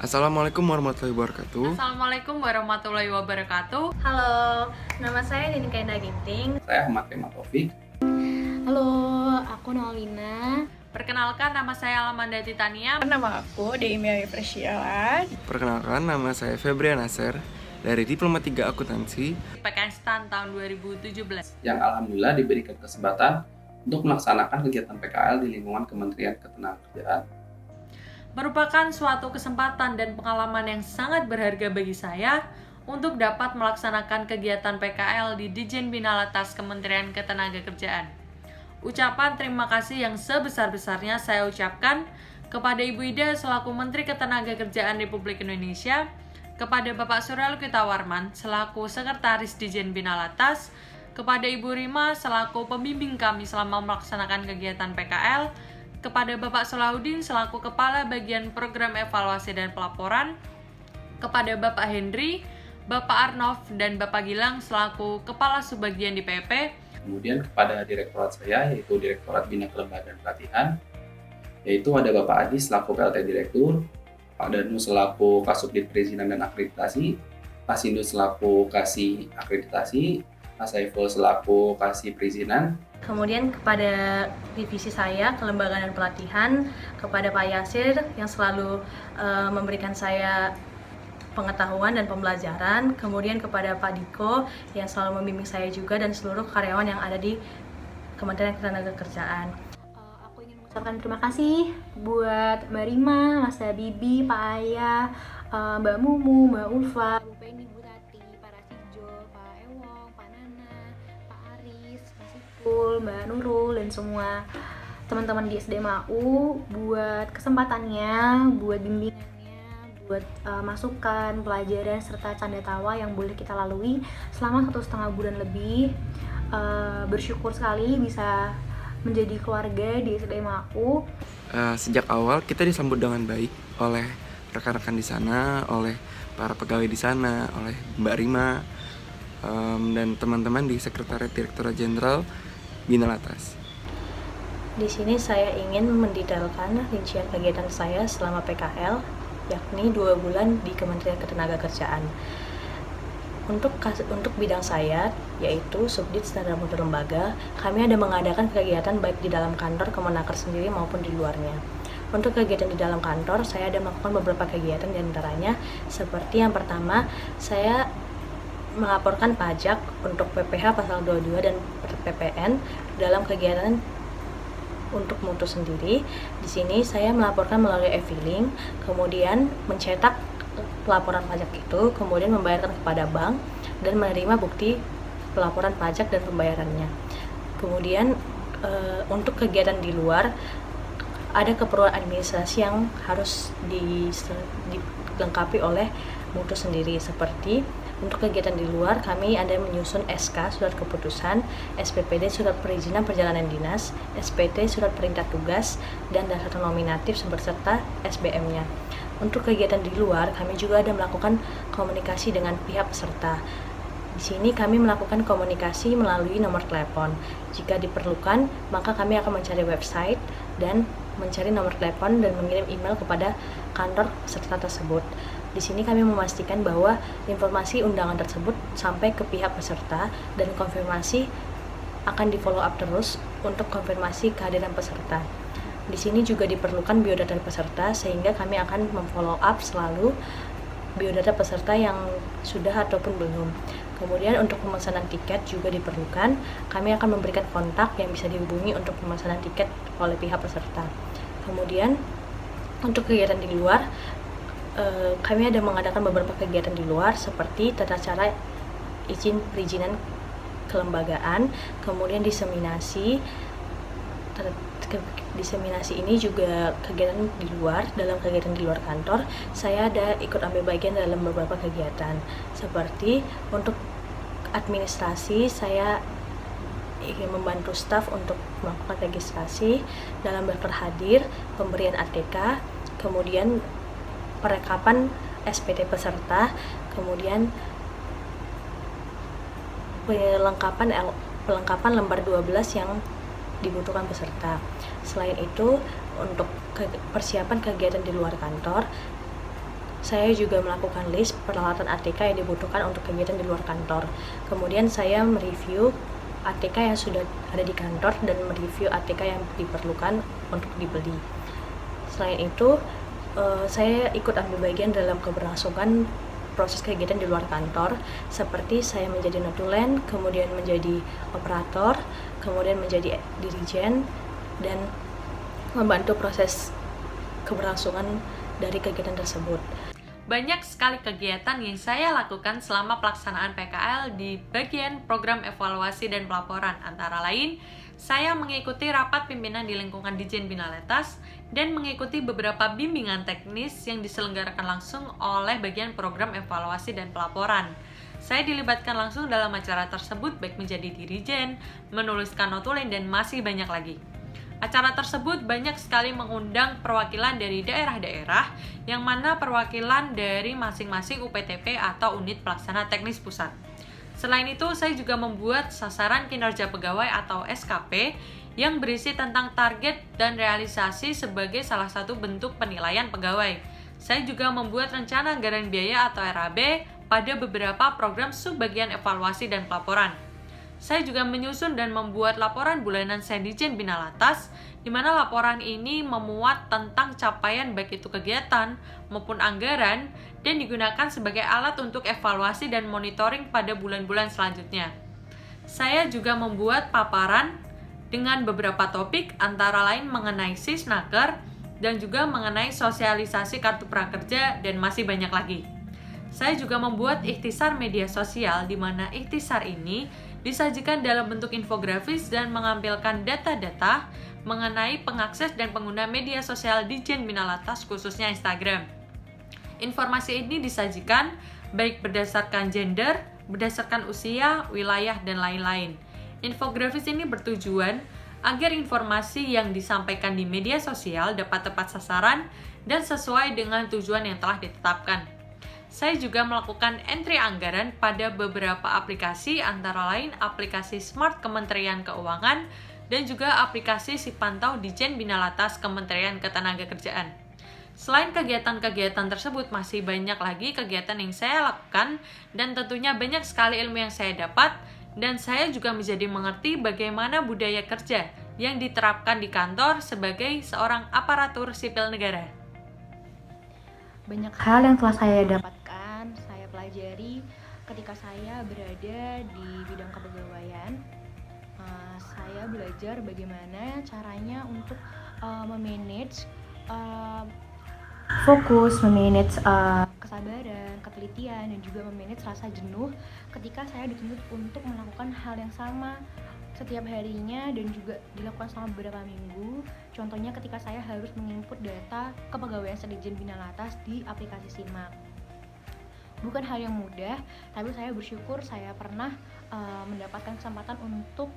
Assalamualaikum warahmatullahi wabarakatuh. Assalamualaikum warahmatullahi wabarakatuh. Halo, nama saya Dini Kainda Ginting. Saya Ahmad Kemal Taufik. Halo, aku Nolina. Perkenalkan, nama saya Alamanda Titania. Nama aku Deimia Presiala. Perkenalkan, nama saya Febrian Nasser dari Diploma 3 Akuntansi PKN STAN tahun 2017. Yang alhamdulillah diberikan kesempatan untuk melaksanakan kegiatan PKL di lingkungan Kementerian Ketenagakerjaan. Merupakan suatu kesempatan dan pengalaman yang sangat berharga bagi saya untuk dapat melaksanakan kegiatan PKL di Ditjen Bina Latas Kementerian Ketenagakerjaan. Ucapan terima kasih yang sebesar-besarnya saya ucapkan kepada Ibu Ida selaku Menteri Ketenagakerjaan Republik Indonesia, kepada Bapak Surya Lokita Warman selaku Sekretaris Ditjen Bina Latas, kepada Ibu Rima selaku pembimbing kami selama melaksanakan kegiatan PKL, kepada Bapak Solahuddin selaku Kepala Bagian Program Evaluasi dan Pelaporan, kepada Bapak Henry, Bapak Arnov, dan Bapak Gilang selaku Kepala Subbagian di PP. Kemudian kepada direktorat saya, yaitu Direktorat Bina Kelembagaan Pelatihan, yaitu ada Bapak Adi selaku PLT Direktur, Pak Danu selaku Kasubdit Perizinan dan Akreditasi, Pak Sindu selaku Kasih Akreditasi, Pak Saiful selaku Kasih Perizinan. Kemudian kepada divisi saya, Kelembagaan dan Pelatihan, kepada Pak Yasir yang selalu memberikan saya pengetahuan dan pembelajaran, kemudian kepada Pak Diko yang selalu membimbing saya juga dan seluruh karyawan yang ada di Kementerian Ketenagakerjaan. Aku ingin mengucapkan terima kasih buat Mbak Rima, Mas Bibi, Pak Ayah, Mbak Mumu, Mbak Ulfa, Bu Penny, Bu Tati, Pak Rasijo, Pak Ewong, Pak Nana, Pak Aris, Mas Ipul, Mbak Nurul, dan semua teman-teman di SDM AU buat kesempatannya, buat bimbingannya, buat masukan, pelajaran, serta canda tawa yang boleh kita lalui selama 1,5 bulan lebih. Bersyukur sekali bisa menjadi keluarga di SDM AU. Sejak awal kita disambut dengan baik oleh rekan-rekan di sana, oleh para pegawai di sana, oleh Mbak Rima, dan teman-teman di Sekretariat Direktorat Jenderal Bina Latas. Di sini saya ingin mendetailkan rincian kegiatan saya selama PKL, yakni 2 bulan di Kementerian Ketenagakerjaan. Untuk bidang saya, yaitu Subdit Standar Mutu Lembaga, kami ada mengadakan kegiatan baik di dalam kantor Kemenaker sendiri maupun di luarnya. Untuk kegiatan di dalam kantor, saya ada melakukan beberapa kegiatan, diantaranya seperti yang pertama, saya melaporkan pajak untuk PPh pasal 22 dan PPN dalam kegiatan untuk mutu sendiri. Di sini saya melaporkan melalui e-filing, kemudian mencetak pelaporan pajak itu, kemudian membayarkan kepada bank dan menerima bukti pelaporan pajak dan pembayarannya. Kemudian untuk kegiatan di luar ada keperluan administrasi yang harus dilengkapi oleh mutu sendiri, seperti untuk kegiatan di luar kami ada menyusun SK surat keputusan, SPPD surat perizinan perjalanan dinas, SPT surat perintah tugas, dan daftar nominatif beserta SBM-nya. Untuk kegiatan di luar, kami juga ada melakukan komunikasi dengan pihak peserta. Di sini kami melakukan komunikasi melalui nomor telepon. Jika diperlukan, maka kami akan mencari website dan mencari nomor telepon dan mengirim email kepada kantor peserta tersebut. Di sini kami memastikan bahwa informasi undangan tersebut sampai ke pihak peserta dan konfirmasi akan di-follow up terus untuk konfirmasi kehadiran peserta. Di sini juga diperlukan biodata peserta sehingga kami akan memfollow up selalu biodata peserta yang sudah ataupun belum. Kemudian untuk pemesanan tiket juga diperlukan. Kami akan memberikan kontak yang bisa dihubungi untuk pemesanan tiket oleh pihak peserta. Kemudian untuk kegiatan di luar, kami ada mengadakan beberapa kegiatan di luar seperti tata cara izin perizinan kelembagaan, kemudian diseminasi ini juga kegiatan di luar. Dalam kegiatan di luar kantor, saya ada ikut ambil bagian dalam beberapa kegiatan seperti untuk administrasi, saya ingin membantu staf untuk melakukan registrasi dalam daftar hadir, pemberian ATK, kemudian perekapan SPT peserta, kemudian pelengkapan lembar 12 yang dibutuhkan peserta. Selain itu, untuk persiapan kegiatan di luar kantor, Saya juga melakukan list peralatan ATK yang dibutuhkan untuk kegiatan di luar kantor. Kemudian saya mereview ATK yang sudah ada di kantor dan mereview ATK yang diperlukan untuk dibeli. Selain itu, saya ikut ambil bagian dalam keberlangsungan proses kegiatan di luar kantor, seperti saya menjadi notulen, kemudian menjadi operator, kemudian menjadi dirijen, dan membantu proses keberlangsungan dari kegiatan tersebut. Banyak sekali kegiatan yang saya lakukan selama pelaksanaan PKL di bagian program evaluasi dan pelaporan. Antara lain, saya mengikuti rapat pimpinan di lingkungan Dijen Bina Latas dan mengikuti beberapa bimbingan teknis yang diselenggarakan langsung oleh bagian program evaluasi dan pelaporan. Saya dilibatkan langsung dalam acara tersebut baik menjadi dirijen, menuliskan notulen, dan masih banyak lagi. Acara tersebut banyak sekali mengundang perwakilan dari daerah-daerah yang mana perwakilan dari masing-masing UPTP atau unit pelaksana teknis pusat. Selain itu, saya juga membuat sasaran kinerja pegawai atau SKP yang berisi tentang target dan realisasi sebagai salah satu bentuk penilaian pegawai. Saya juga membuat rencana anggaran biaya atau RAB pada beberapa program subbagian evaluasi dan pelaporan. Saya juga menyusun dan membuat laporan bulanan Sendijen Bina Latas, di mana laporan ini memuat tentang capaian baik itu kegiatan maupun anggaran dan digunakan sebagai alat untuk evaluasi dan monitoring pada bulan-bulan selanjutnya. Saya juga membuat paparan dengan beberapa topik, antara lain mengenai Sisnaker dan juga mengenai sosialisasi kartu prakerja dan masih banyak lagi. Saya juga membuat ikhtisar media sosial, di mana ikhtisar ini disajikan dalam bentuk infografis dan mengampilkan data-data mengenai pengakses dan pengguna media sosial Dijen Bina Latas, khususnya Instagram. Informasi ini disajikan baik berdasarkan gender, berdasarkan usia, wilayah, dan lain-lain. Infografis ini bertujuan agar informasi yang disampaikan di media sosial dapat tepat sasaran dan sesuai dengan tujuan yang telah ditetapkan. Saya juga melakukan entry anggaran pada beberapa aplikasi, antara lain aplikasi Smart Kementerian Keuangan dan juga aplikasi Sipantau Dijen Bina Latas Kementerian Ketenagakerjaan. Selain kegiatan-kegiatan tersebut, masih banyak lagi kegiatan yang saya lakukan dan tentunya banyak sekali ilmu yang saya dapat, dan saya juga menjadi mengerti bagaimana budaya kerja yang diterapkan di kantor sebagai seorang aparatur sipil negara. Banyak hal yang telah saya dapatkan, saya pelajari ketika saya berada di bidang kepegawaian. Saya belajar bagaimana caranya untuk memanage fokus, memanage kesabaran, ketelitian, dan juga memanage rasa jenuh ketika saya dituntut untuk melakukan hal yang sama setiap harinya dan juga dilakukan selama beberapa minggu. Contohnya ketika saya harus menginput data kepegawaian Sendijen Bina Latas di aplikasi Simak. Bukan hal yang mudah, tapi saya bersyukur saya pernah mendapatkan kesempatan untuk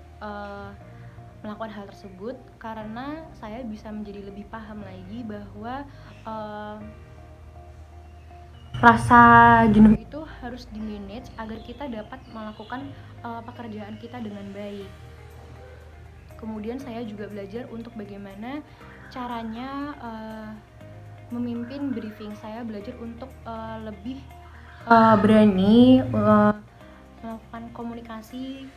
melakukan hal tersebut, karena saya bisa menjadi lebih paham lagi bahwa rasa jenuh itu harus di-manage agar kita dapat melakukan pekerjaan kita dengan baik. Kemudian saya juga belajar untuk bagaimana caranya memimpin briefing. Saya belajar untuk lebih berani melakukan komunikasi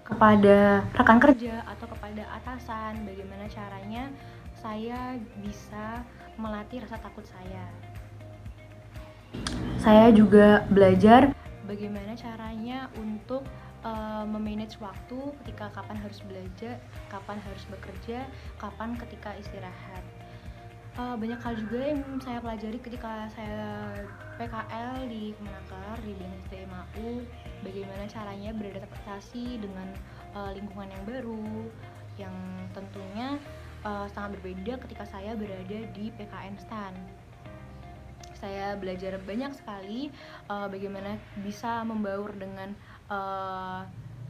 kepada rekan kerja atau kepada atasan. Bagaimana caranya saya bisa melatih rasa takut saya. Saya juga belajar bagaimana caranya untuk memanage waktu, ketika kapan harus belajar, kapan harus bekerja, kapan ketika istirahat. Banyak hal juga yang saya pelajari ketika saya PKL di Kemenaker, di BNSDMAU, bagaimana caranya beradaptasi dengan lingkungan yang baru, yang tentunya sangat berbeda ketika saya berada di PKN STAN. Saya belajar banyak sekali bagaimana bisa membaur dengan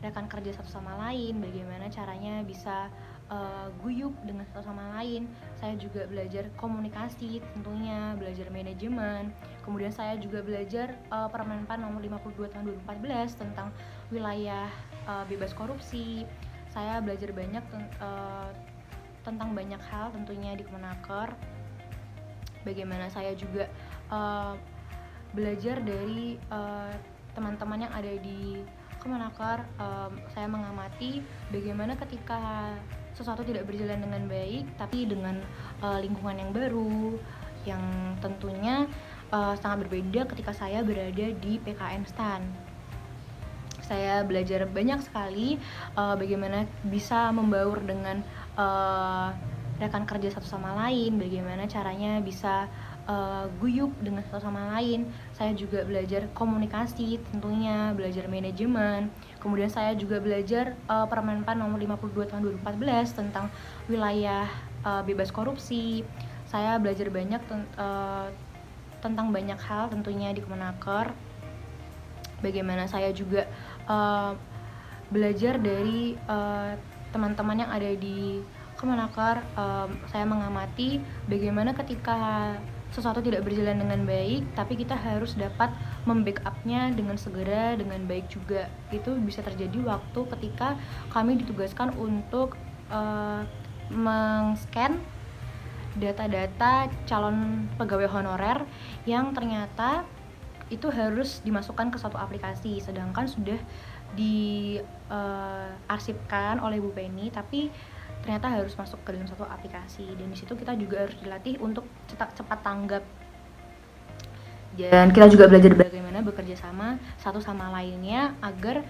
rekan kerja satu sama lain, bagaimana caranya bisa guyup dengan satu sama lain. Saya juga belajar komunikasi, tentunya belajar manajemen. Kemudian saya juga belajar Permen PAN nomor 52 tahun 2014 tentang wilayah bebas korupsi. Saya belajar banyak tentang banyak hal tentunya di Kemenaker. Bagaimana saya juga belajar dari teman-teman yang ada di Kemenaker. Saya mengamati bagaimana ketika sesuatu tidak berjalan dengan baik, tapi dengan lingkungan yang baru, yang tentunya sangat berbeda ketika saya berada di PKN STAN. Saya belajar banyak sekali bagaimana bisa membaur dengan rekan kerja satu sama lain, bagaimana caranya bisa guyup dengan satu sama lain. Saya juga belajar komunikasi, tentunya belajar manajemen. Kemudian saya juga belajar Permenpan nomor 52 tahun 2014 tentang wilayah bebas korupsi. Saya belajar banyak tentang banyak hal tentunya di Kemenaker. Bagaimana saya juga belajar dari teman-teman yang ada di Kemenaker. Saya mengamati bagaimana ketika sesuatu tidak berjalan dengan baik, tapi kita harus dapat membackupnya dengan segera, dengan baik juga. Itu bisa terjadi waktu ketika kami ditugaskan untuk meng-scan data-data calon pegawai honorer yang ternyata itu harus dimasukkan ke suatu aplikasi, sedangkan sudah diarsipkan oleh Bu Penny, tapi ternyata harus masuk ke dalam satu aplikasi. Dan di situ kita juga harus dilatih untuk cepat tanggap. Dan kita juga belajar bagaimana bekerja sama satu sama lainnya agar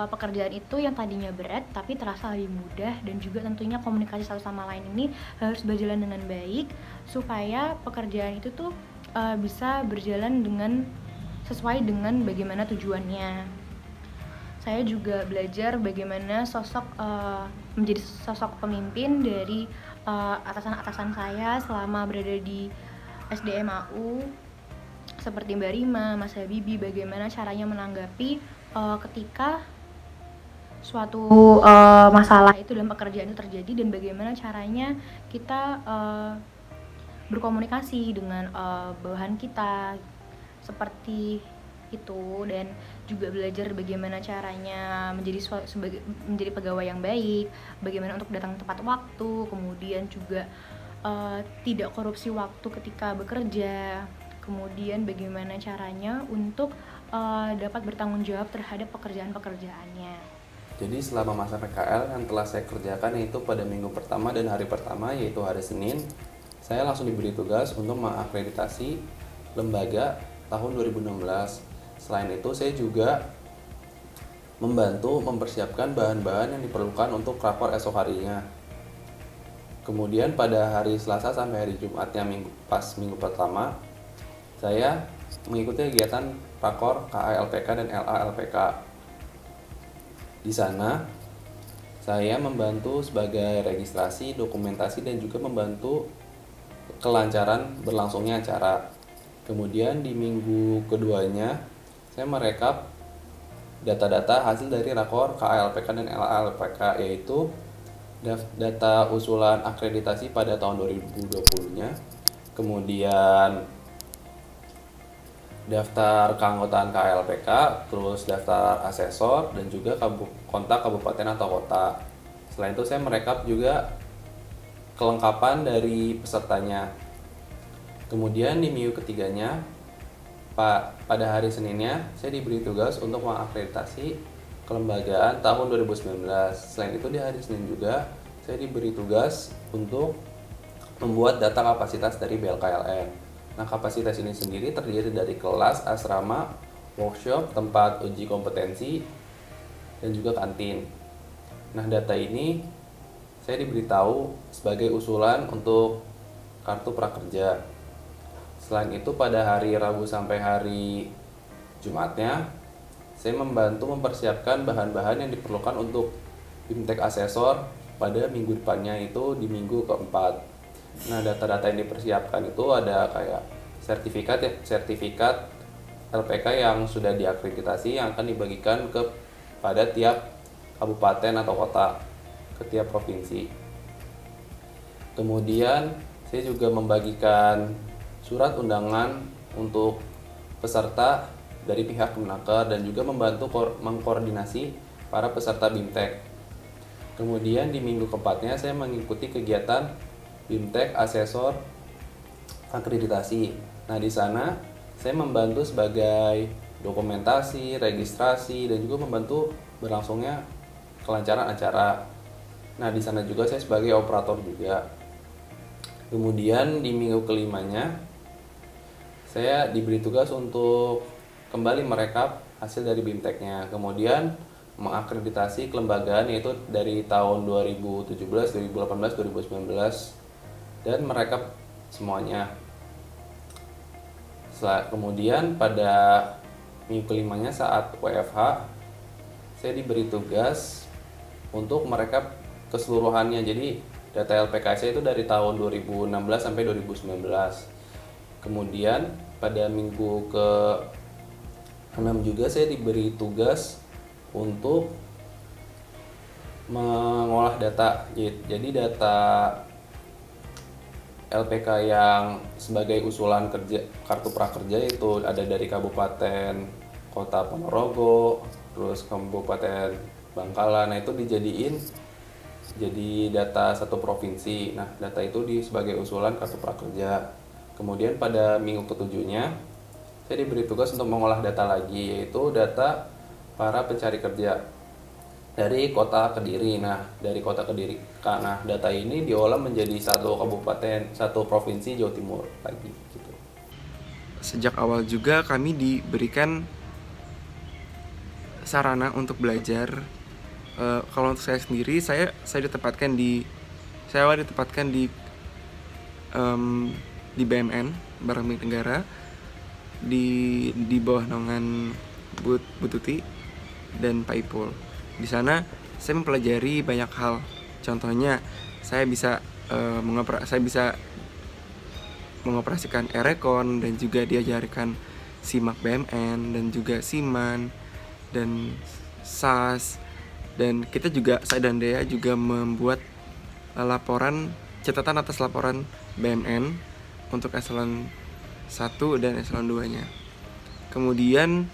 pekerjaan itu yang tadinya berat tapi terasa lebih mudah, dan juga tentunya komunikasi satu sama lain ini harus berjalan dengan baik supaya pekerjaan itu tuh bisa berjalan dengan sesuai dengan bagaimana tujuannya. Saya juga belajar bagaimana menjadi sosok pemimpin dari atasan-atasan saya selama berada di SDMAU, seperti Mbak Rima, Mas Habibi, bagaimana caranya menanggapi ketika suatu masalah itu dalam pekerjaan itu terjadi, dan bagaimana caranya kita berkomunikasi dengan bawahan kita seperti itu. Dan juga belajar bagaimana caranya menjadi pegawai yang baik, bagaimana untuk datang tepat waktu, kemudian juga tidak korupsi waktu ketika bekerja, kemudian bagaimana caranya untuk dapat bertanggung jawab terhadap pekerjaan-pekerjaannya. Jadi selama masa PKL yang telah saya kerjakan yaitu pada minggu pertama dan hari pertama, yaitu hari Senin, saya langsung diberi tugas untuk mengakreditasi lembaga tahun 2016. Selain itu, saya juga membantu mempersiapkan bahan-bahan yang diperlukan untuk rapor esok harinya. Kemudian pada hari Selasa sampai hari Jumatnya minggu pertama, saya mengikuti kegiatan rakor KALPK dan LALPK. Di sana, saya membantu sebagai registrasi, dokumentasi, dan juga membantu kelancaran berlangsungnya acara. Kemudian di minggu keduanya, saya merekap data-data hasil dari rakor KALPK dan LALPK, yaitu data usulan akreditasi pada tahun 2020-nya, kemudian daftar keanggotaan KALPK, terus daftar asesor, dan juga kontak kabupaten atau kota. Selain itu, saya merekap juga kelengkapan dari pesertanya. Kemudian di minggu ketiganya, pada hari Seninnya, saya diberi tugas untuk mengakreditasi kelembagaan tahun 2019. Selain itu, di hari Senin juga saya diberi tugas untuk membuat data kapasitas dari BLKLN. Nah, kapasitas ini sendiri terdiri dari kelas, asrama, workshop, tempat uji kompetensi, dan juga kantin. Nah, data ini saya diberitahu sebagai usulan untuk kartu prakerja. Selain itu, pada hari Rabu sampai hari Jumatnya, saya membantu mempersiapkan bahan-bahan yang diperlukan untuk BIMTEK asesor pada minggu depannya, itu di minggu keempat. Nah, data-data yang dipersiapkan itu ada kayak sertifikat LPK yang sudah diakreditasi yang akan dibagikan pada tiap kabupaten atau kota, ke tiap provinsi. Kemudian saya juga membagikan surat undangan untuk peserta dari pihak Kemenaker dan juga membantu mengkoordinasi para peserta BIMTEK. Kemudian di minggu keempatnya saya mengikuti kegiatan BIMTEK asesor akreditasi. Nah, di sana saya membantu sebagai dokumentasi, registrasi, dan juga membantu berlangsungnya kelancaran acara. Nah, di sana juga saya sebagai operator juga. Kemudian di minggu kelimanya, saya diberi tugas untuk kembali merekap hasil dari BIMTEK-nya. Kemudian mengakreditasi kelembagaan, yaitu dari tahun 2017, 2018, 2019, dan merekap semuanya. Kemudian pada minggu kelimanya saat WFH, saya diberi tugas untuk merekap keseluruhannya. Jadi data LPK saya itu dari tahun 2016 sampai 2019. Kemudian pada minggu ke-6 juga saya diberi tugas untuk mengolah data. Jadi data LPK yang sebagai usulan kerja kartu prakerja itu ada dari Kabupaten Kota Ponorogo, terus Kabupaten Bangkalan. Nah, itu dijadiin jadi data satu provinsi. Nah, data itu sebagai usulan kartu prakerja. Kemudian pada minggu ke-7-nya saya diberi tugas untuk mengolah data lagi, yaitu data para pencari kerja dari kota Kediri. Nah, dari kota Kediri, karena data ini diolah menjadi satu kabupaten, satu provinsi Jawa Timur lagi gitu. Sejak awal juga kami diberikan sarana untuk belajar. Kalau untuk saya sendiri, saya ditempatkan di BMN Barang Milik Negara di bawah naungan Bu Tuti dan Pak Ipul. Di sana saya mempelajari banyak hal. Contohnya saya bisa mengoperasikan Erekon, dan juga diajarkan SIMAK BMN dan juga SIMAN dan SAS. Dan saya dan Dea juga membuat catatan atas laporan BMN untuk eselon 1 dan eselon 2-nya. Kemudian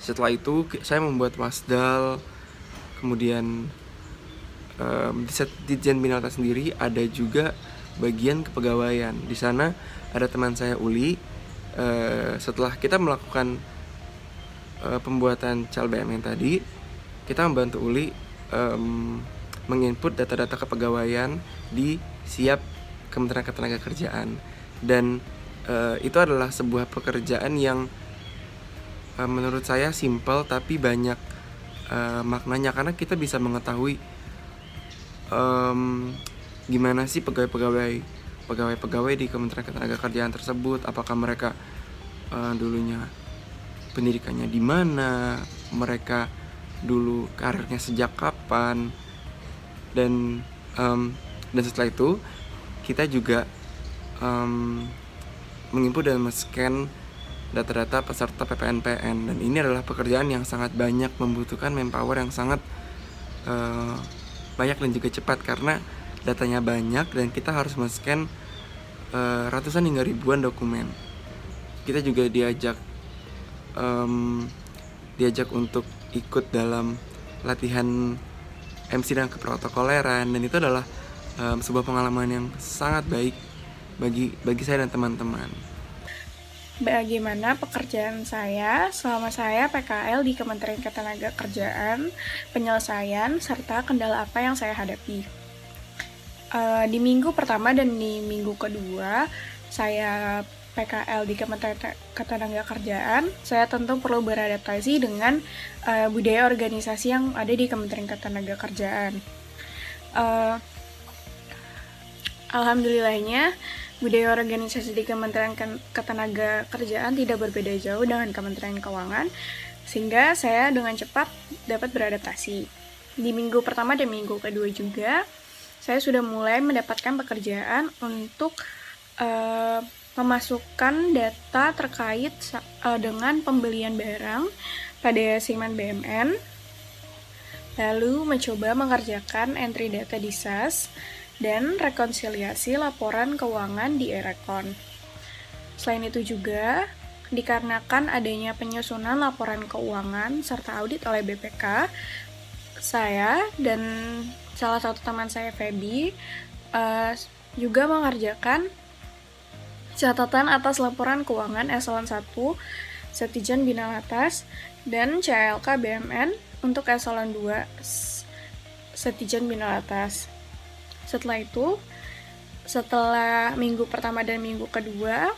setelah itu saya membuat wasdal. Kemudian di Ditjen Bina Atas sendiri ada juga bagian kepegawaian. Di sana ada teman saya Uli. Setelah kita melakukan pembuatan cal BMN tadi, kita membantu Uli menginput data-data kepegawaian di SIAP Kementerian Ketenagakerjaan. Dan itu adalah sebuah pekerjaan yang menurut saya simpel tapi banyak maknanya, karena kita bisa mengetahui gimana sih pegawai di Kementerian Ketenagakerjaan tersebut, apakah mereka dulunya pendidikannya di mana, mereka dulu karirnya sejak kapan, dan setelah itu kita juga menginput dan men-scan data-data peserta PPNPN. Dan ini adalah pekerjaan yang sangat banyak, membutuhkan manpower yang sangat banyak dan juga cepat, karena datanya banyak dan kita harus men-scan ratusan hingga ribuan dokumen. Kita juga diajak untuk ikut dalam latihan MC dan keprotokoleran, dan itu adalah sebuah pengalaman yang sangat baik bagi saya dan teman-teman. Bagaimana pekerjaan saya selama saya PKL di Kementerian Ketenagakerjaan, penyelesaian, serta kendala apa yang saya hadapi. Di minggu pertama dan di minggu kedua saya PKL di Kementerian Ketenagakerjaan, saya tentu perlu beradaptasi dengan budaya organisasi yang ada di Kementerian Ketenagakerjaan. Alhamdulillahnya, budaya organisasi di Kementerian Ketenagakerjaan tidak berbeda jauh dengan Kementerian Keuangan, sehingga saya dengan cepat dapat beradaptasi. Di minggu pertama dan minggu kedua juga, saya sudah mulai mendapatkan pekerjaan untuk memasukkan data terkait dengan pembelian barang pada SIMAN BMN, lalu mencoba mengerjakan entry data di SAS, dan rekonsiliasi laporan keuangan di Erekon. Selain itu juga, dikarenakan adanya penyusunan laporan keuangan serta audit oleh BPK, saya dan salah satu teman saya, Feby, juga mengerjakan catatan atas laporan keuangan eselon 1 Setjen Bina Latas, dan CLK BMN untuk eselon 2 Setjen Bina Latas. Setelah itu, setelah minggu pertama dan minggu kedua,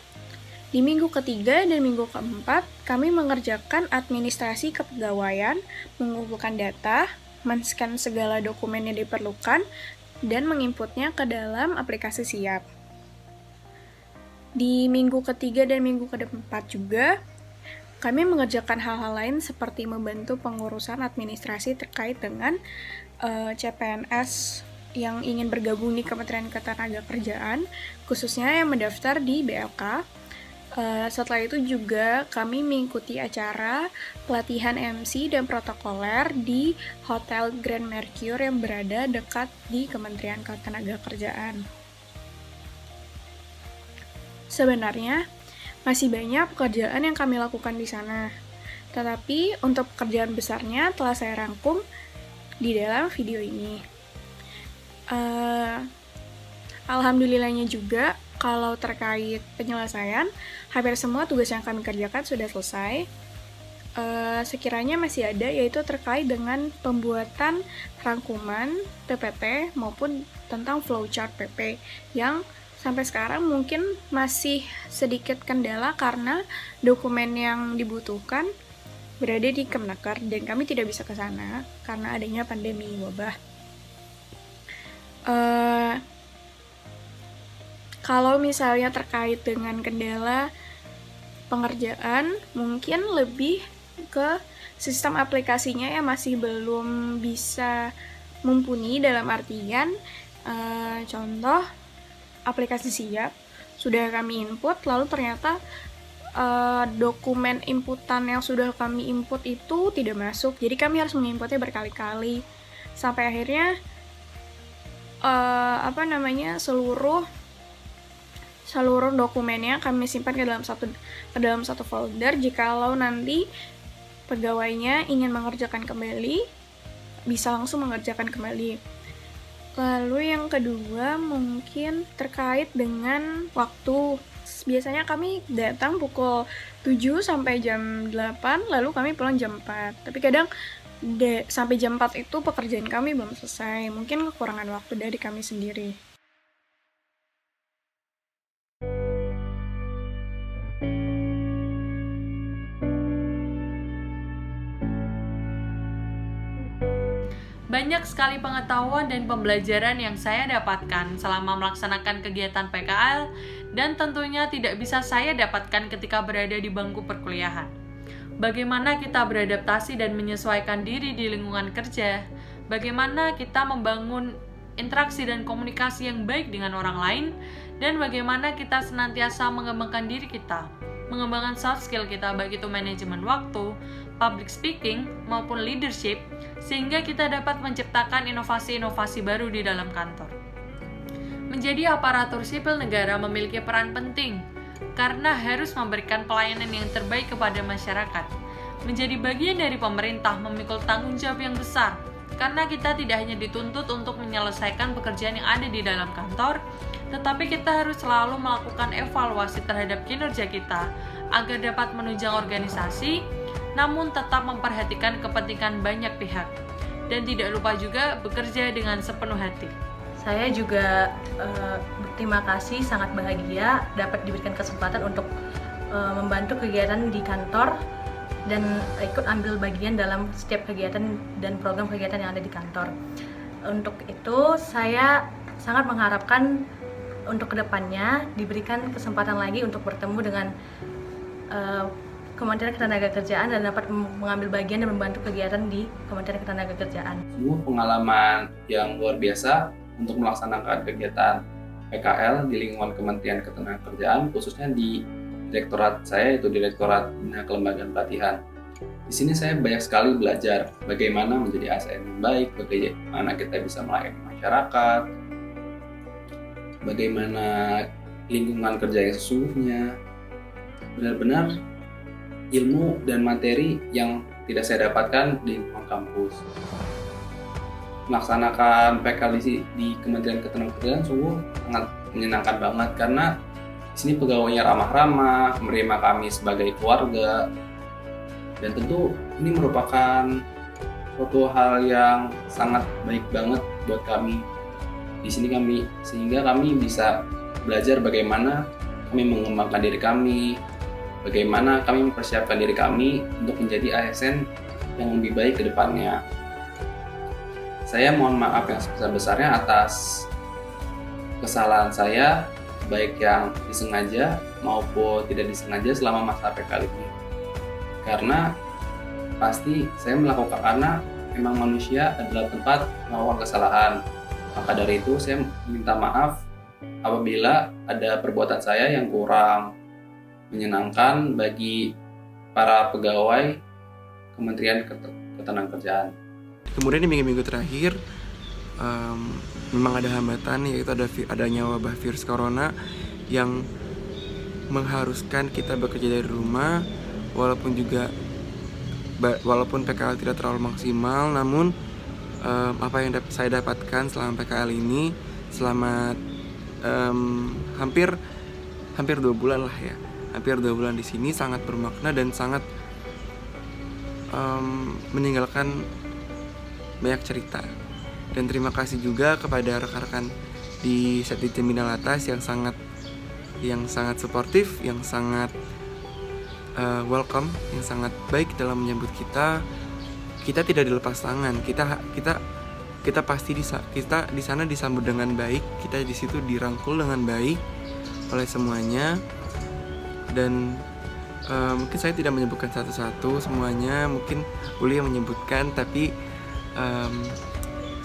di minggu ketiga dan minggu keempat, kami mengerjakan administrasi kepegawaian, mengumpulkan data, men-scan segala dokumen yang diperlukan, dan menginputnya ke dalam aplikasi Siap. Di minggu ketiga dan minggu keempat juga, kami mengerjakan hal-hal lain seperti membantu pengurusan administrasi terkait dengan CPNS yang ingin bergabung di Kementerian Ketenagakerjaan, khususnya yang mendaftar di BLK. Setelah itu juga kami mengikuti acara pelatihan MC dan protokoler di Hotel Grand Mercure yang berada dekat di Kementerian Ketenagakerjaan. Sebenarnya, masih banyak pekerjaan yang kami lakukan di sana. Tetapi, untuk pekerjaan besarnya telah saya rangkum di dalam video ini. Alhamdulillahnya juga, kalau terkait penyelesaian, hampir semua tugas yang kami kerjakan sudah selesai. Sekiranya masih ada, yaitu terkait dengan pembuatan rangkuman PPT maupun tentang flowchart PP yang sampai sekarang mungkin masih sedikit kendala karena dokumen yang dibutuhkan berada di Kemenaker dan kami tidak bisa ke sana karena adanya pandemi wabah. Kalau misalnya terkait dengan kendala pengerjaan, mungkin lebih ke sistem aplikasinya yang masih belum bisa mumpuni, dalam artian contoh aplikasi Siap sudah kami input, lalu ternyata dokumen inputan yang sudah kami input itu tidak masuk, jadi kami harus menginputnya berkali-kali sampai akhirnya seluruh dokumennya kami simpan ke dalam satu folder. Jikalau nanti pegawainya ingin mengerjakan kembali, bisa langsung mengerjakan kembali. Lalu yang kedua mungkin terkait dengan waktu. Biasanya kami datang pukul 7 sampai jam 8, lalu kami pulang jam 4. Tapi kadang sampai jam 4 itu pekerjaan kami belum selesai. Mungkin kekurangan waktu dari kami sendiri. Banyak sekali pengetahuan dan pembelajaran yang saya dapatkan selama melaksanakan kegiatan PKL dan tentunya tidak bisa saya dapatkan ketika berada di bangku perkuliahan. Bagaimana kita beradaptasi dan menyesuaikan diri di lingkungan kerja, bagaimana kita membangun interaksi dan komunikasi yang baik dengan orang lain, dan bagaimana kita senantiasa mengembangkan diri kita, mengembangkan soft skill kita, baik itu manajemen waktu, public speaking, maupun leadership, sehingga kita dapat menciptakan inovasi-inovasi baru di dalam kantor. Menjadi aparatur sipil negara memiliki peran penting, karena harus memberikan pelayanan yang terbaik kepada masyarakat. Menjadi bagian dari pemerintah memikul tanggung jawab yang besar, karena kita tidak hanya dituntut untuk menyelesaikan pekerjaan yang ada di dalam kantor, tetapi kita harus selalu melakukan evaluasi terhadap kinerja kita, agar dapat menunjang organisasi, namun tetap memperhatikan kepentingan banyak pihak, dan tidak lupa juga bekerja dengan sepenuh hati. Saya juga berterima kasih, sangat bahagia dapat diberikan kesempatan untuk membantu kegiatan di kantor dan ikut ambil bagian dalam setiap kegiatan dan program kegiatan yang ada di kantor. Untuk itu saya sangat mengharapkan untuk kedepannya diberikan kesempatan lagi untuk bertemu dengan Kementerian Ketenagakerjaan dan dapat mengambil bagian dan membantu kegiatan di Kementerian Ketenagakerjaan. Sebuah pengalaman yang luar biasa untuk melaksanakan kegiatan PKL di lingkungan Kementerian Ketenagakerjaan, khususnya di direktorat saya, yaitu Direktorat Bina Kelembagaan Pelatihan. Di sini saya banyak sekali belajar bagaimana menjadi ASN yang baik, bagaimana kita bisa melayani masyarakat, bagaimana lingkungan kerja yang sesungguhnya, benar-benar ilmu dan materi yang tidak saya dapatkan di lingkungan kampus. Melaksanakan PKL di Kementerian Ketenagakerjaan sungguh sangat menyenangkan banget, karena Di sini pegawainya ramah-ramah, menerima kami sebagai keluarga, dan tentu ini merupakan suatu hal yang sangat baik banget buat kami di sini sehingga kami bisa belajar bagaimana kami mengembangkan diri kami, bagaimana kami mempersiapkan diri kami untuk menjadi ASN yang lebih baik ke depannya. Saya mohon maaf yang sebesar-besarnya atas kesalahan saya, baik yang disengaja maupun tidak disengaja selama masa PKL ini. Karena pasti saya melakukan karena memang manusia adalah tempat melakukan kesalahan. Maka dari itu saya minta maaf apabila ada perbuatan saya yang kurang menyenangkan bagi para pegawai Kementerian Ketenagakerjaan. Kemudian di minggu-minggu terakhir memang ada hambatan, yaitu adanya wabah virus corona yang mengharuskan kita bekerja dari rumah. Walaupun PKL tidak terlalu maksimal, namun apa yang saya dapatkan selama PKL ini, selama hampir 2 bulan lah ya, hampir 2 bulan di sini sangat bermakna dan sangat meninggalkan banyak cerita. Dan terima kasih juga kepada rekan-rekan di Setdijen Bina Latas yang sangat suportif, yang sangat welcome, yang sangat baik dalam menyambut kita. Kita tidak dilepas tangan. Kita pasti kita di sana disambut dengan baik. Kita di situ dirangkul dengan baik oleh semuanya. Dan mungkin saya tidak menyebutkan satu-satu semuanya, mungkin Uli yang menyebutkan, tapi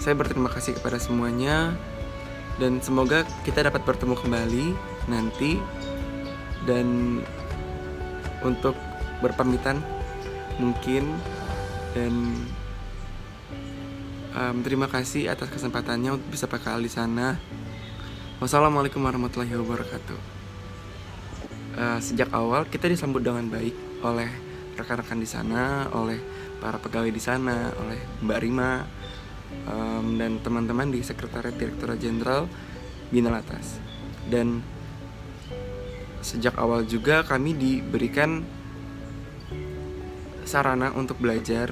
saya berterima kasih kepada semuanya dan semoga kita dapat bertemu kembali nanti. Dan untuk berpamitan mungkin, dan terima kasih atas kesempatannya untuk bisa PKL di sana. Wassalamualaikum warahmatullahi wabarakatuh. Sejak awal kita disambut dengan baik oleh rekan-rekan di sana, oleh para pegawai di sana, oleh Mbak Rima dan teman-teman di Sekretariat Direktorat Jenderal Bina Latas. Dan sejak awal juga kami diberikan sarana untuk belajar.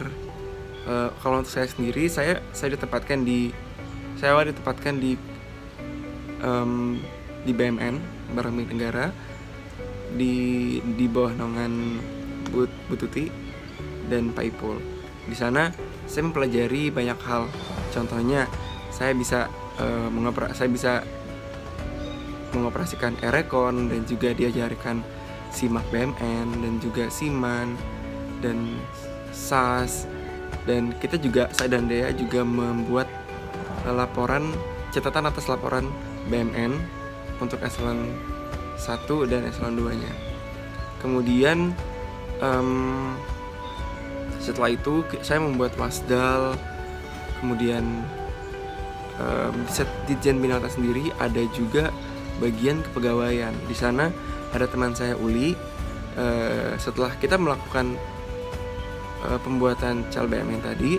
Kalau untuk saya sendiri, saya ditempatkan di BMN Barang Milik Negara di bawah naungan Bu Tuti dan Pak Ipul. Di sana saya mempelajari banyak hal. Contohnya saya bisa mengoperasikan Erekon, dan juga diajarkan SIMAK BMN dan juga SIMAN dan SAS. Dan saya dan Dea juga membuat catatan atas laporan BMN untuk eselon 1 dan eselon 2-nya. Kemudian setelah itu saya membuat wasdal. Kemudian di Ditjen Bina Latas sendiri ada juga bagian kepegawaian. Di sana ada teman saya Uli. Setelah kita melakukan pembuatan cal BMN tadi,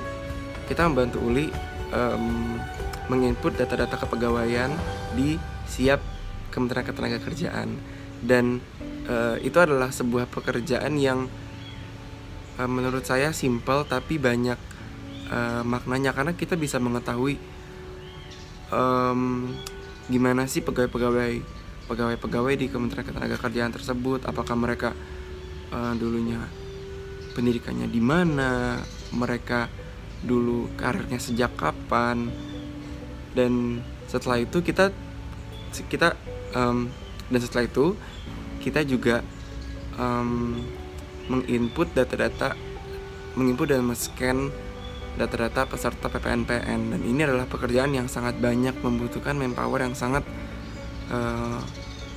kita membantu Uli menginput data-data kepegawaian di SIAP Kementerian Ketenagakerjaan. Dan itu adalah sebuah pekerjaan yang menurut saya simpel tapi banyak maknanya, karena kita bisa mengetahui gimana sih pegawai-pegawai di Kementerian Ketenagakerjaan tersebut, apakah mereka dulunya pendidikannya di mana, mereka dulu karirnya sejak kapan. Dan setelah itu kita juga menginput dan men-scan data-data peserta PPNPN. Dan ini adalah pekerjaan yang sangat banyak, membutuhkan manpower yang sangat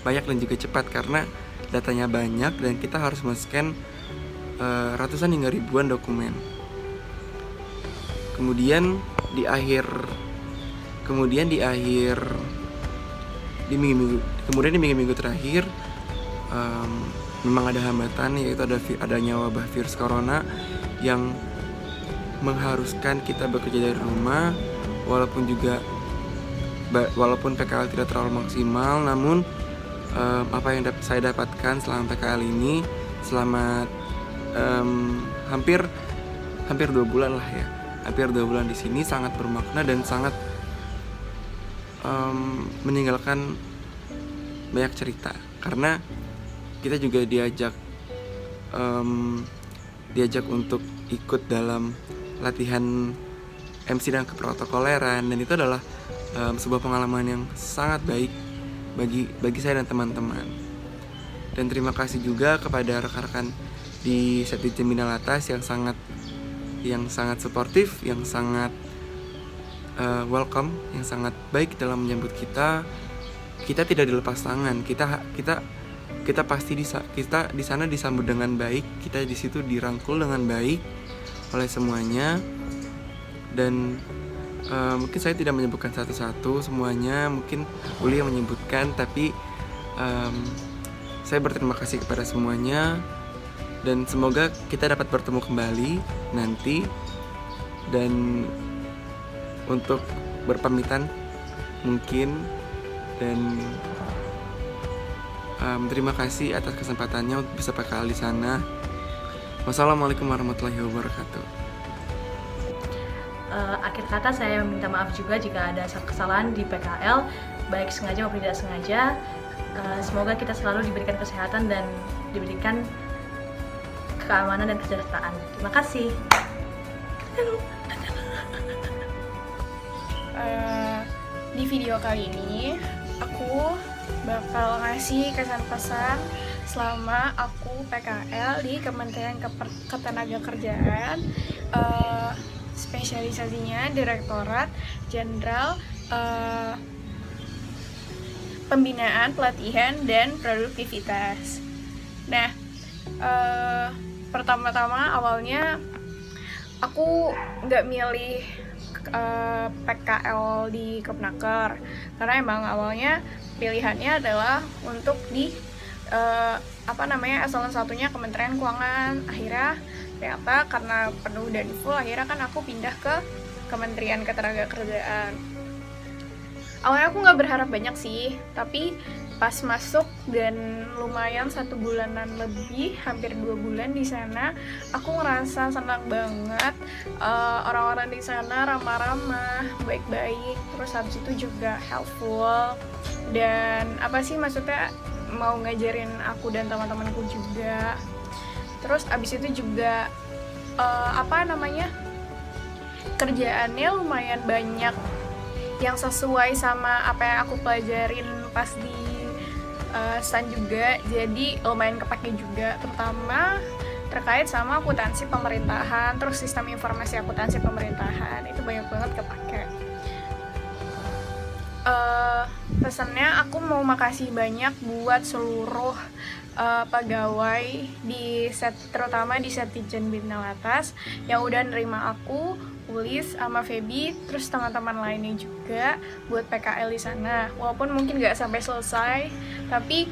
banyak dan juga cepat, karena datanya banyak dan kita harus men-scan ratusan hingga ribuan dokumen. Kemudian di minggu-minggu terakhir memang ada hambatan, yaitu adanya wabah virus corona yang mengharuskan kita bekerja dari rumah. Walaupun PKL tidak terlalu maksimal, namun apa yang saya dapatkan selama PKL ini, selama hampir 2 bulan lah ya. Hampir 2 bulan di sini sangat bermakna dan sangat meninggalkan banyak cerita, karena kita juga diajak untuk ikut dalam latihan MC dan keprotokoleran, dan itu adalah sebuah pengalaman yang sangat baik bagi saya dan teman-teman. Dan terima kasih juga kepada rekan-rekan di Setdijen Binalatas yang sangat suportif, yang sangat welcome, yang sangat baik dalam menyambut kita. Kita tidak dilepas tangan. Kita pasti kita di sana disambut dengan baik. Kita di situ dirangkul dengan baik oleh semuanya. Dan mungkin saya tidak menyebutkan satu-satu semuanya, mungkin Uli yang menyebutkan, tapi saya berterima kasih kepada semuanya. Dan semoga kita dapat bertemu kembali nanti. Dan untuk berpamitan mungkin, dan terima kasih atas kesempatannya untuk bisa PKL di sana. Wassalamualaikum warahmatullahi wabarakatuh. Akhir kata saya meminta maaf juga jika ada kesalahan di PKL, baik sengaja maupun tidak sengaja. Semoga kita selalu diberikan kesehatan dan diberikan keamanan dan kesejahteraan. Terima kasih. Di video kali ini aku bakal ngasih kesan-pesan selama aku PKL di Kementerian Ketenagakerjaan, spesialisasinya Direktorat Jenderal Pembinaan, Pelatihan, dan Produktivitas. Nah, pertama-tama awalnya aku nggak milih PKL di Kepnaker, karena emang awalnya pilihannya adalah untuk di eselon satunya Kementerian Keuangan. Akhirnya ternyata karena penuh dan full, akhirnya kan aku pindah ke Kementerian Ketenagakerjaan. Awalnya aku nggak berharap banyak sih, tapi pas masuk dan lumayan 1 bulanan lebih, hampir 2 bulan di sana, aku ngerasa senang banget. Orang-orang di sana ramah-ramah, baik-baik, terus habis itu juga helpful, dan maksudnya mau ngajarin aku dan teman-temanku juga. Terus habis itu juga kerjaannya lumayan banyak yang sesuai sama apa yang aku pelajarin pas di STAN juga, jadi lumayan kepake juga, terutama terkait sama akuntansi pemerintahan, terus sistem informasi akuntansi pemerintahan, itu banyak banget kepake. Pesannya aku mau makasih banyak buat seluruh pegawai terutama di Setdijen Binalatas yang udah nerima aku, Ulis sama Feby, terus teman-teman lainnya juga buat PKL di sana. Walaupun mungkin nggak sampai selesai, tapi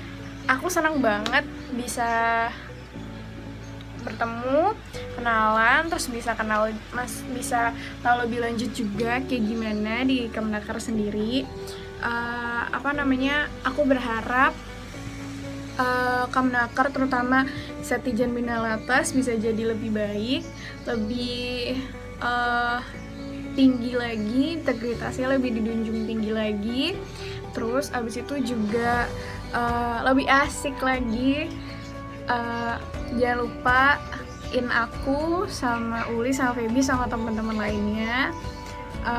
aku senang banget bisa bertemu, kenalan, terus bisa tahu lebih lanjut juga kayak gimana di Kemenaker sendiri. Aku berharap Kemenaker, terutama Setdijen Binalatas, bisa jadi lebih baik, lebih tinggi lagi, integritasnya lebih dijunjung tinggi lagi. Terus abis itu juga lebih asik lagi. Jangan lupa aku sama Uli sama Feby sama teman-teman lainnya.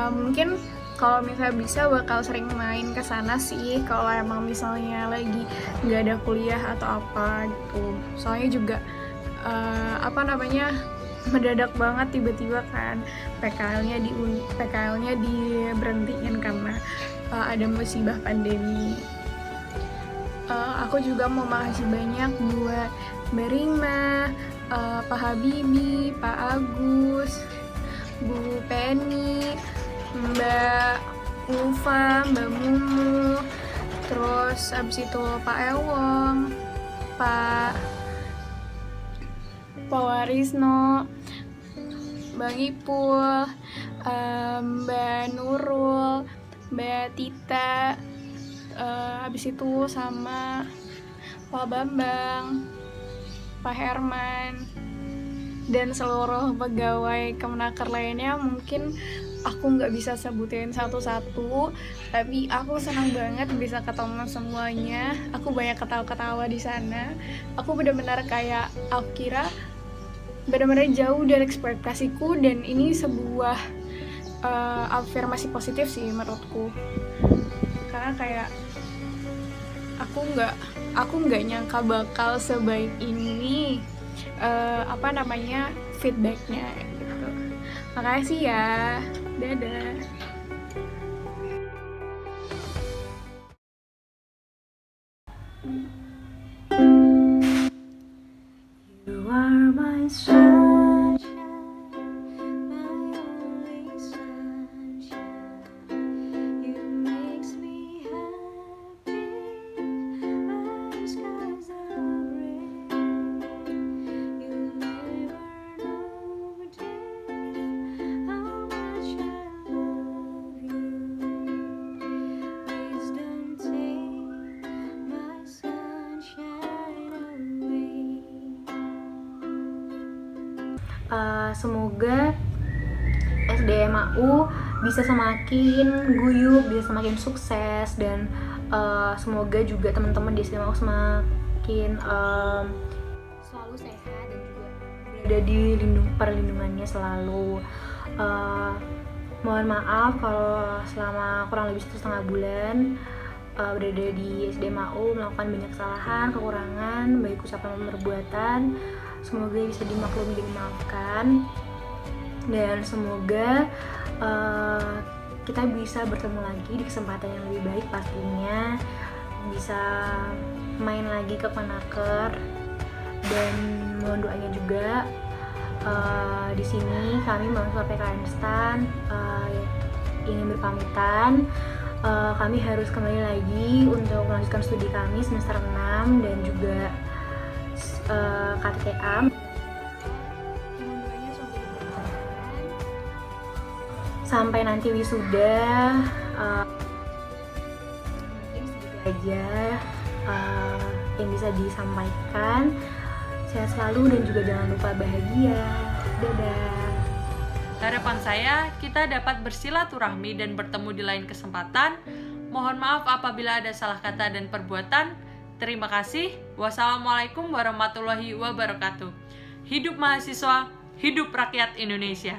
Mungkin kalau misalnya bisa bakal sering main ke sana sih, kalau emang misalnya lagi nggak ada kuliah atau apa gitu. Soalnya juga mendadak banget tiba-tiba kan PKL-nya diberhentiin karena ada musibah pandemi. Aku juga mau makasih banyak buat Mbak Rima, Pak Habibi, Pak Agus, Bu Penny, Mbak Ulfa, Mbak Mumu, terus abis itu Pak Ewong, Pak Warisno, Bang Ipul, Mbak Nurul, Mbak Tita, Habis itu sama Pak Bambang, Pak Herman, dan seluruh pegawai Kemenaker lainnya. Mungkin aku nggak bisa sebutin satu-satu, tapi aku senang banget bisa ketemu semuanya. Aku banyak ketawa-ketawa di sana. Aku benar-benar kayak, aku kira benar-benar jauh dari ekspektasiku, dan ini sebuah afirmasi positif sih menurutku. Karena kayak aku nggak nyangka bakal sebaik ini feedbacknya gitu. Makasih ya, dadah. You are my sunshine, my only sunshine. You makes me happy. Our skies are gray. You never know, dear, how much I love you. Please don't take my sunshine away. Semoga SDMAU bisa semakin guyup, bisa semakin sukses, dan semoga juga teman-teman di SDMAU semakin selalu sehat dan juga berada di perlindungannya selalu. Mohon maaf kalau selama kurang lebih 1,5 bulan berada di SDMAU melakukan banyak kesalahan, kekurangan, baik ucapan maupun perbuatan. Semoga bisa dimaklumi dan dimaafkan, dan semoga kita bisa bertemu lagi di kesempatan yang lebih baik, pastinya bisa main lagi ke Kemenaker. Dan mohon doanya juga. Di sini kami mahasiswa PKN STAN ingin berpamitan. Kami harus kembali lagi untuk melanjutkan studi kami semester 6 dan juga KTTA. Sampai nanti wisuda, mungkin segitu aja yang bisa disampaikan. Sehat selalu dan juga jangan lupa bahagia. Dadah. Harapan saya, kita dapat bersilaturahmi dan bertemu di lain kesempatan. Mohon maaf apabila ada salah kata dan perbuatan. Terima kasih. Wassalamualaikum warahmatullahi wabarakatuh. Hidup mahasiswa, hidup rakyat Indonesia.